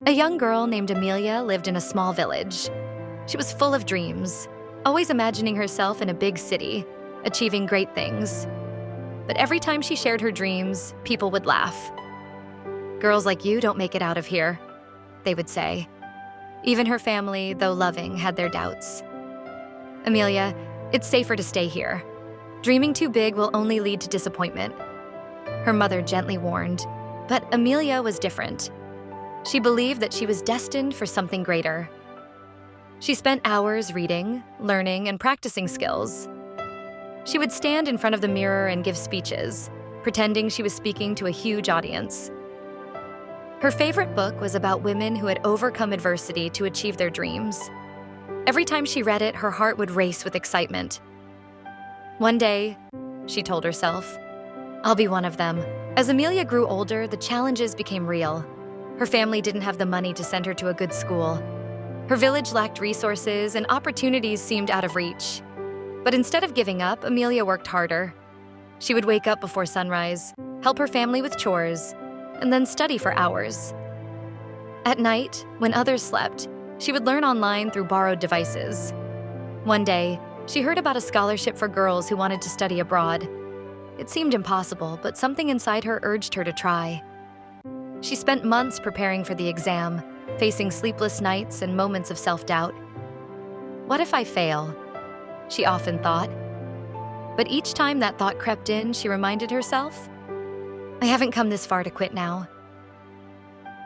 A young girl named Amelia lived in a small village. She was full of dreams, always imagining herself in a big city, achieving great things. But every time she shared her dreams, people would laugh. "Girls like you don't make it out of here," they would say. Even her family, though loving, had their doubts. "Amelia, it's safer to stay here. Dreaming too big will only lead to disappointment," her mother gently warned. But Amelia was different. She believed that she was destined for something greater. She spent hours reading, learning, and practicing skills. She would stand in front of the mirror and give speeches, pretending she was speaking to a huge audience. Her favorite book was about women who had overcome adversity to achieve their dreams. Every time she read it, her heart would race with excitement. "One day," she told herself, "I'll be one of them." As Amelia grew older, the challenges became real. Her family didn't have the money to send her to a good school. Her village lacked resources, and opportunities seemed out of reach. But instead of giving up, Amelia worked harder. She would wake up before sunrise, help her family with chores, and then study for hours. At night, when others slept, she would learn online through borrowed devices. One day, she heard about a scholarship for girls who wanted to study abroad. It seemed impossible, but something inside her urged her to try. She spent months preparing for the exam, facing sleepless nights and moments of self-doubt. "What if I fail?" she often thought. But each time that thought crept in, she reminded herself, "I haven't come this far to quit now."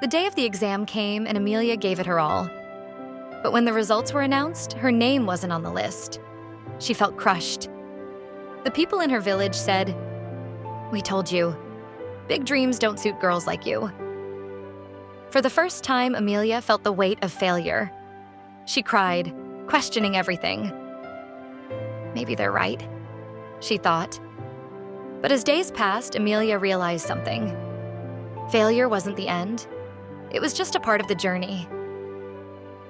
The day of the exam came and Amelia gave it her all. But when the results were announced, her name wasn't on the list. She felt crushed. The people in her village said, "We told you, big dreams don't suit girls like you." For the first time, Amelia felt the weight of failure. She cried, questioning everything. "Maybe they're right," she thought. But as days passed, Amelia realized something. Failure wasn't the end. It was just a part of the journey.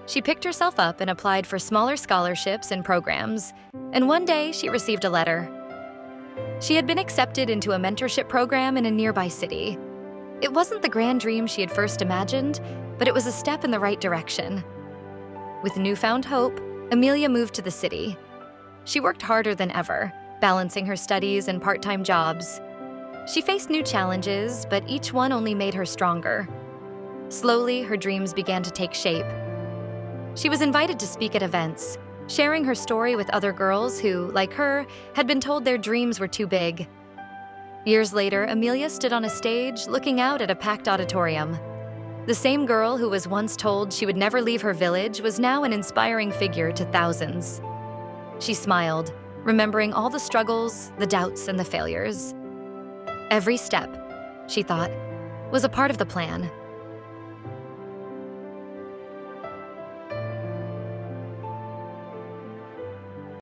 She picked herself up and applied for smaller scholarships and programs, and one day she received a letter. She had been accepted into a mentorship program in a nearby city. It wasn't the grand dream she had first imagined, but it was a step in the right direction. With newfound hope, Amelia moved to the city. She worked harder than ever, balancing her studies and part-time jobs. She faced new challenges, but each one only made her stronger. Slowly, her dreams began to take shape. She was invited to speak at events, sharing her story with other girls who, like her, had been told their dreams were too big. Years later, Amelia stood on a stage looking out at a packed auditorium. The same girl who was once told she would never leave her village was now an inspiring figure to thousands. She smiled, remembering all the struggles, the doubts, and the failures. Every step, she thought, was a part of the plan.